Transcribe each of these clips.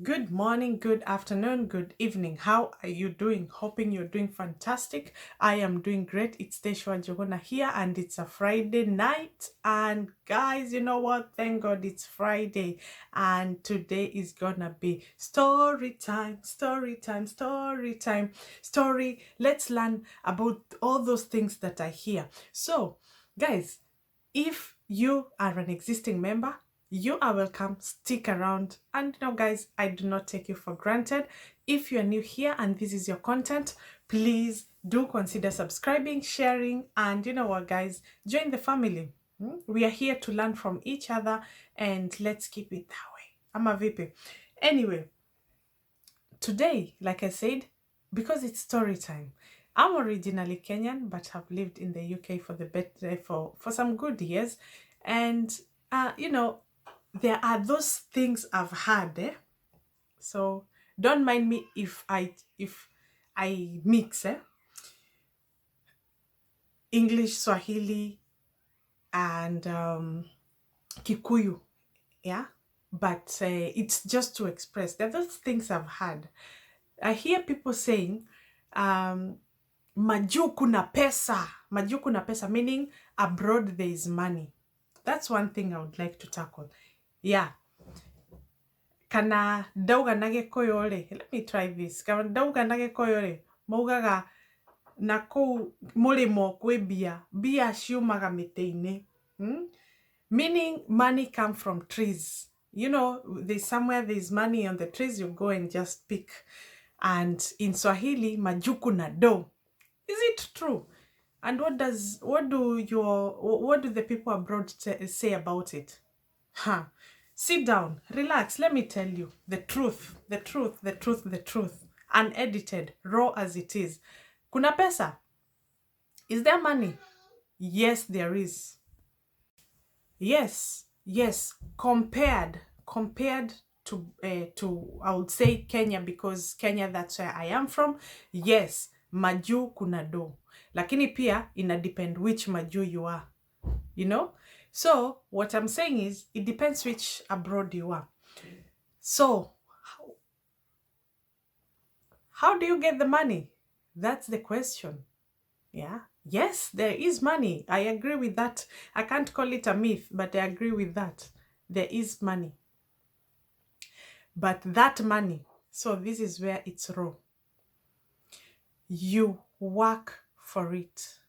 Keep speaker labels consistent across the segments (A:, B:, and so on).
A: Good morning, good afternoon, good evening. How are you doing? Hoping you're doing fantastic. I am doing great. It's Teshwa Jogona here and it's a Friday night. And guys, you know what? Thank God it's Friday. And today is gonna be story time, story time, story time, story. Let's learn about all those things that are here. So, guys, if you are an existing member, you are welcome. Stick around. And guys, I do not take you for granted. If you are new here and this is your content, please do consider subscribing, sharing, and you know what, guys, join the family. We are here to learn from each other and let's keep it that way. I'm a VP. Anyway, today, like I said, because it's story time, I'm originally Kenyan, but have lived in the UK for for some good years. And there are those things I've had. So don't mind me if I mix English, Swahili, and Kikuyu. Yeah, but it's just to express. There are those things I've had. I hear people saying, "Maju kuna pesa," "Maju kuna pesa," meaning abroad there is money. That's one thing I would like to tackle. Yeah. Kana dauga nage koyore. Let me try this. Kana dauga nage koyore. Maugaga na kou mulimo kwe bia. Bia ciumaga mite-ini. Meaning money come from trees. You know, there's somewhere there's money on the trees, you go and just pick. And in Swahili, majuku na do. Is it true? And what do the people abroad say about it? Huh. Sit down, relax, let me tell you the truth, the truth, the truth, the truth. Unedited, raw as it is. Kuna pesa? Is there money? Yes, there is. Yes, compared to I would say Kenya, because Kenya, that's where I am from. Yes, maju kuna do. Lakini pia ina depend which maju you are. You know? So what I'm saying is it depends which abroad you are. So how do you get the money? That's the question. Yeah. Yes, there is money. I agree with that. I can't call it a myth, but I agree with that. There is money. But that money, so this is where it's raw. You work for it.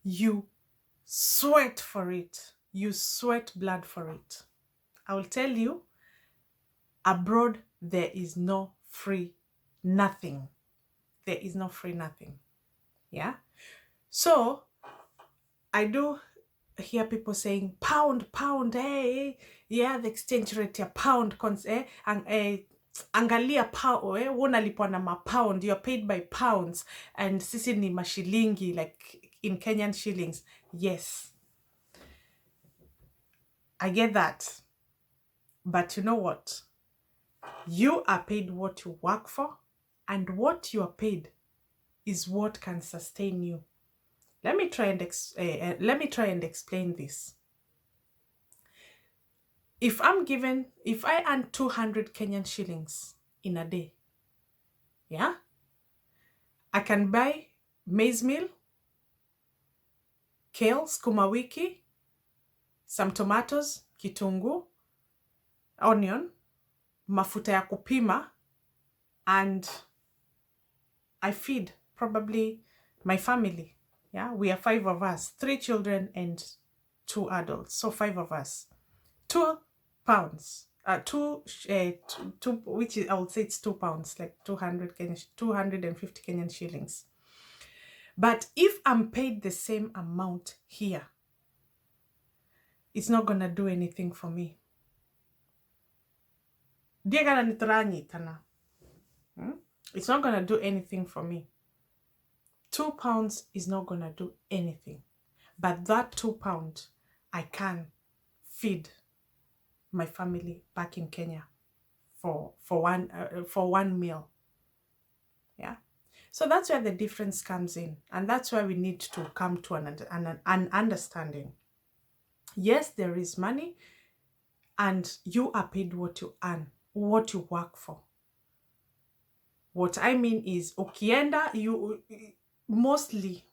A: You sweat for it. You sweat blood for it. I will tell you, abroad, there is no free nothing. There is no free nothing. Yeah. So I do hear people saying pound, hey, yeah, the exchange rate ya pound, angalia pound, unalipwa na pound, you're paid by pounds, and sisi ni mashilingi, like in Kenyan shillings. Yes, I get that. But you know what? You are paid what you work for, and what you are paid is what can sustain you. Let me try and explain this. If I earn 200 Kenyan shillings in a day, yeah, I can buy maize meal, kale, sukuma wiki, some tomatoes, kitunguu, onion, mafuta ya kupima, and I feed probably my family. Yeah, we are 5 of us, 3 children and 2 adults, so 5 of us. 2 pounds, which is, I would say it's 2 pounds, like 250 Kenyan shillings. But if I'm paid the same amount here, it's not gonna do anything for me. It's not gonna do anything for me. 2 pounds is not gonna do anything. But that 2 pounds, I can feed my family back in Kenya for one meal. Yeah. So that's where the difference comes in, and that's why we need to come to an understanding. Yes, there is money, and you are paid what you earn. what you work for. What I mean is, ukienda, you mostly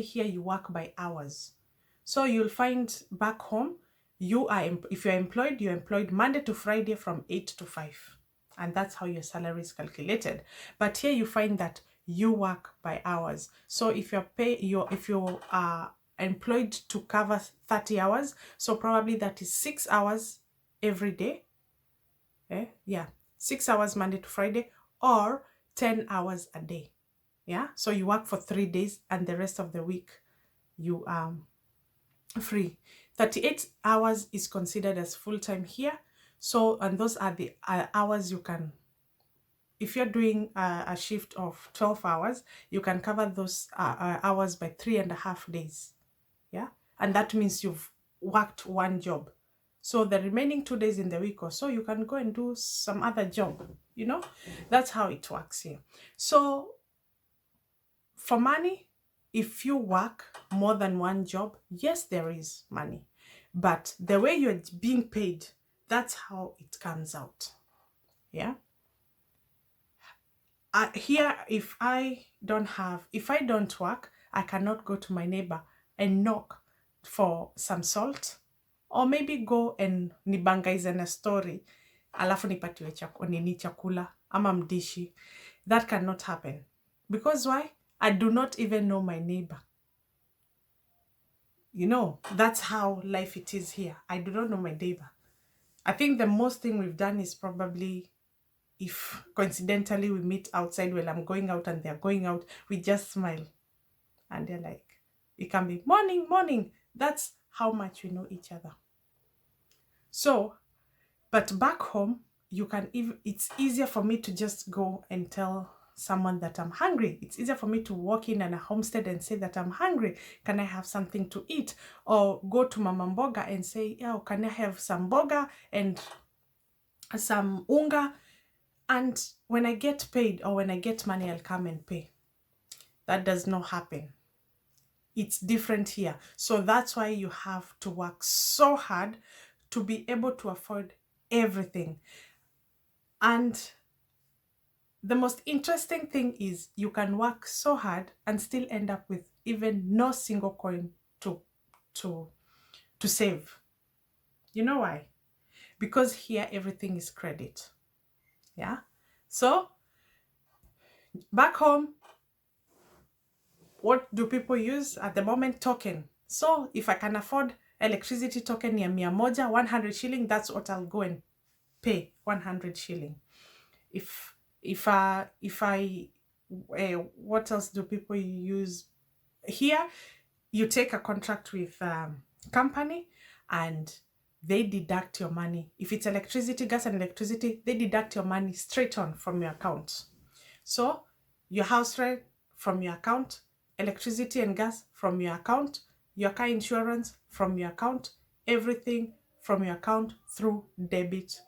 A: here you work by hours. So you'll find back home, if you're employed, you're employed Monday to Friday from 8 to 5. And that's how your salary is calculated. But here you find that you work by hours. So if if you are employed to cover 30 hours, so probably that is 6 hours every day. Yeah, 6 hours Monday to Friday, or 10 hours a day. Yeah, so you work for 3 days and the rest of the week you free. 38 hours is considered as full-time here. So, and those are the hours you can, if you're doing a shift of 12 hours, you can cover those hours by 3.5 days. Yeah, and that means you've worked one job. So the remaining 2 days in the week or so, you can go and do some other job. You know, that's how it works here. So for money, if you work more than one job, yes, there is money. But the way you're being paid, that's how it comes out. Yeah. Here, if I don't work, I cannot go to my neighbor and knock for some salt, or maybe go and nibangaize na story, alafu nipatiwe chakula ama mdishi. That cannot happen. Because why? I do not even know my neighbor. You know, that's how life it is here. I do not know my neighbor. I think the most thing we've done is probably if coincidentally we meet outside while I'm going out and they're going out, we just smile. And they're like, it can be morning, morning. That's how much we know each other. So, but back home, it's easier for me to just go and tell someone that I'm hungry. It's easier for me to walk in a homestead and say that I'm hungry. Can I have something to eat? Or go to Mama Mboga and say, oh, can I have some boga and some unga? And when I get paid or when I get money, I'll come and pay. That does not happen. It's different here. So that's why you have to work so hard to be able to afford everything. And the most interesting thing is you can work so hard and still end up with even no single coin to save. You know why? Because here everything is credit. Yeah. So back home, what do people use at the moment? Token. So if I can afford electricity token ya 100, 100 shilling, that's what I'll go and pay, 100 shilling. What else do people use here? You take a contract with company and they deduct your money. If it's electricity, gas and electricity, they deduct your money straight on from your account. So your house rent from your account, electricity and gas from your account, your car insurance from your account, everything from your account through debit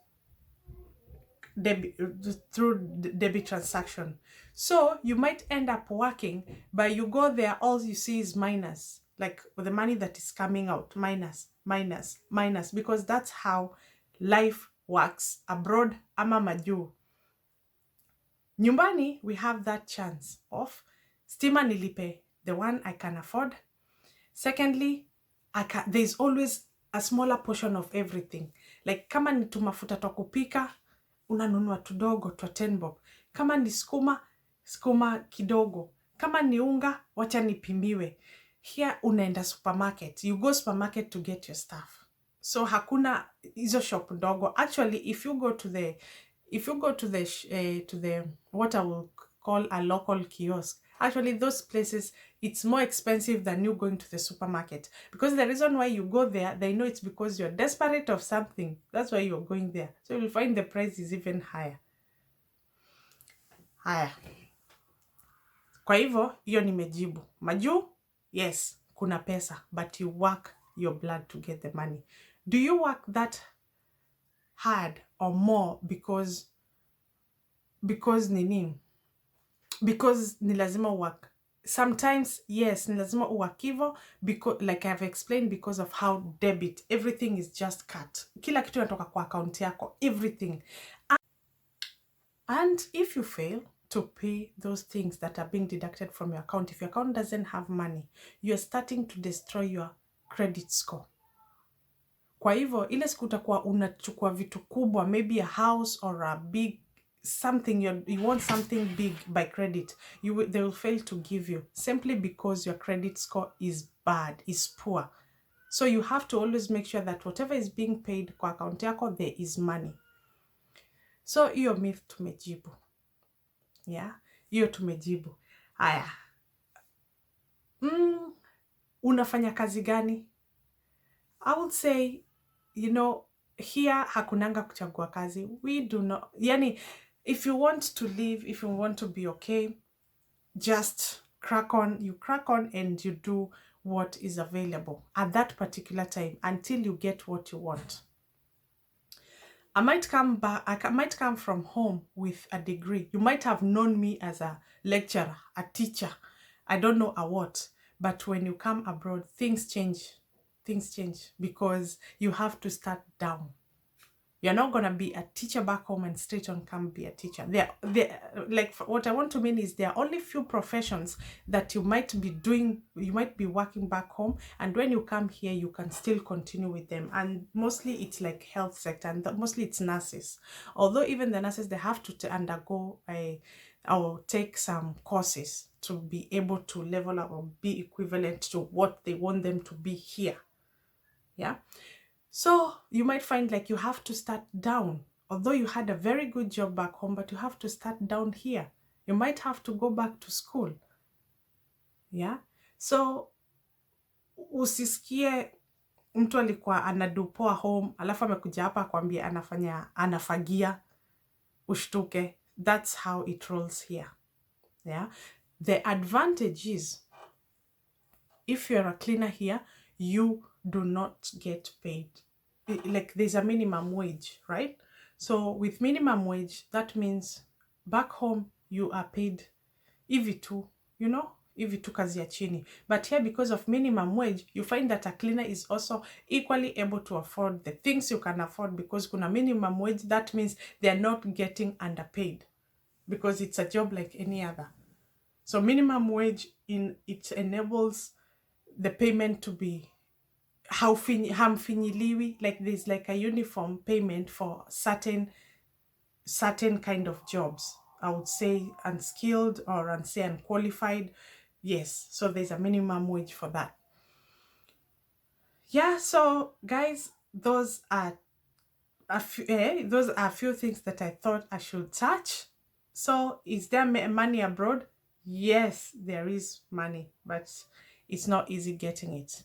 A: transaction. So you might end up working, but you go there, all you see is minus, like the money that is coming out, minus, minus, minus, because that's how life works abroad ama majuu. Nyumbani, we have that chance of stima nilipe, the one I can afford. Secondly, there's always a smaller portion of everything. Like kama ni tumafuta twa kupika, unanunua tudogo twa 10 bob. Kama ni skuma kidogo. Kama ni unga, wacha nipimiwe. Here unaenda supermarket. You go supermarket to get your stuff. So hakuna hizo shop ndogo. Actually, if you go to the what I will call a local kiosk, actually those places, it's more expensive than you going to the supermarket, because the reason why you go there, they know it's because you're desperate of something. That's why you're going there. So you'll find the price is even higher. Kwa hivyo, hiyo nimejibu. Majuu, yes, kuna pesa, but you work your blood to get the money. Do you work that hard or more because nini? Because ni lazima work. Sometimes, yes, ni lazima work hivyo, because like I've explained, because of how debit, everything is just cut. Kila kitu inatoka kwa account yako, everything. And if you fail to pay those things that are being deducted from your account, if your account doesn't have money, you're starting to destroy your credit score. Kwa hivyo, ile siku utakuwa unachukua vitu kubwa, maybe a house or a big something, you want something big by credit, they will fail to give you simply because your credit score is bad, is poor. So you have to always make sure that whatever is being paid kwa account yako, there is money. So hiyo myth tumejibu. Yeah, hiyo tumejibu. Haya. Unafanya kazi gani? I would say, you know, here hakunanga kuchagua kazi. We do not, yani, if you want to live, if you want to be okay, just crack on, you crack on and you do what is available at that particular time until you get what you want. I might come from home with a degree. You might have known me as a lecturer, a teacher, I don't know a what, but when you come abroad, things change. Things change because you have to start down. You're not gonna be a teacher back home and straight on come be a teacher. Like what I want to mean is there are only few professions that you might be doing, you might be working back home, and when you come here, you can still continue with them. And mostly it's like health sector, and mostly it's nurses. Although even the nurses, they have to undergo or take some courses to be able to level up or be equivalent to what they want them to be here. Yeah. So you might find like you have to start down. Although you had a very good job back home, but you have to start down here. You might have to go back to school. Yeah. So usisikie mtu alikuwa anadupoa home, alafu amekuja hapa akwambia anafagia, ushtuke. That's how it rolls here. Yeah. The advantage is, if you're a cleaner here, you do not get paid. Like there's a minimum wage, right? So with minimum wage, that means back home you are paid EV2, you know, EV2 kazi ya chini. But here, because of minimum wage, you find that a cleaner is also equally able to afford the things you can afford, because kuna minimum wage, that means they're not getting underpaid because it's a job like any other. So minimum wage, it enables the payment to be hamfinyiliwi, like there's like a uniform payment for certain kind of jobs. I would say unskilled or unqualified. Yes, so there's a minimum wage for that. Yeah, so guys, those are a few things that I thought I should touch. So is there money abroad? Yes, there is money, but it's not easy getting it.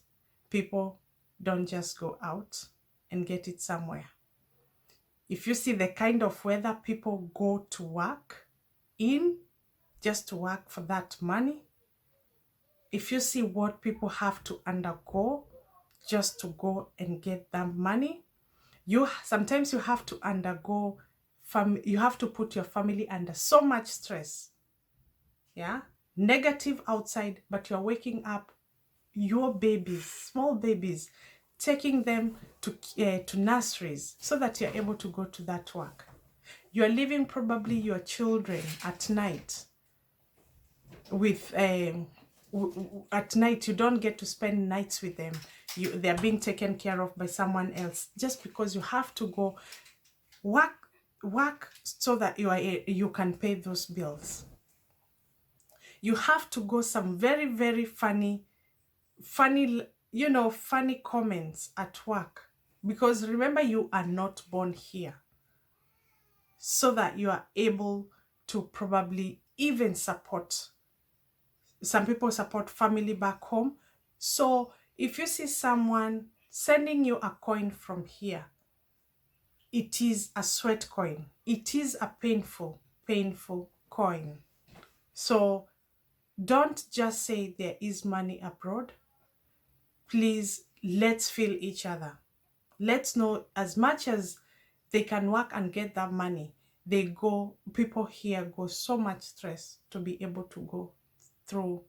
A: People don't just go out and get it somewhere. If you see the kind of weather people go to work in, just to work for that money, if you see what people have to undergo just to go and get that money, sometimes you have to undergo, you have to put your family under so much stress. Yeah, negative outside, but you're waking up your babies, small babies, taking them to nurseries so that you're able to go to that work. You're leaving probably your children at night with at night. You don't get to spend nights with them. They're being taken care of by someone else, just because you have to go work so that you can pay those bills. You have to go some very, very funny, you know, funny comments at work, because remember, you are not born here, so that you are able to probably even support. Some people support family back home. So if you see someone sending you a coin from here, it is a sweat coin. It is a painful coin. So don't just say there is money abroad. Please, let's feel each other. Let's know, as much as they can work and get that money, people here go so much stress to be able to go through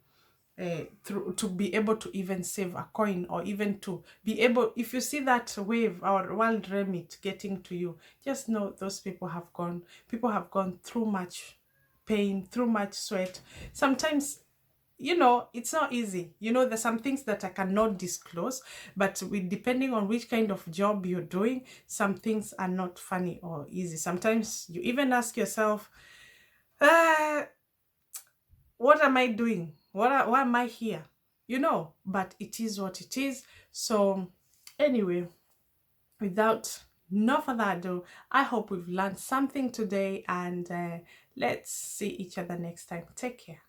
A: to be able to even save a coin, or even to be able, if you see that wave or world remit getting to you, just know those people have gone through much pain, through much sweat. Sometimes, it's not easy. There's some things that I cannot disclose, but with depending on which kind of job you're doing, some things are not funny or easy. Sometimes you even ask yourself, what am I doing? Why am I here? But it is what it is. So anyway, without no further ado, I hope we've learned something today, and let's see each other next time. Take care.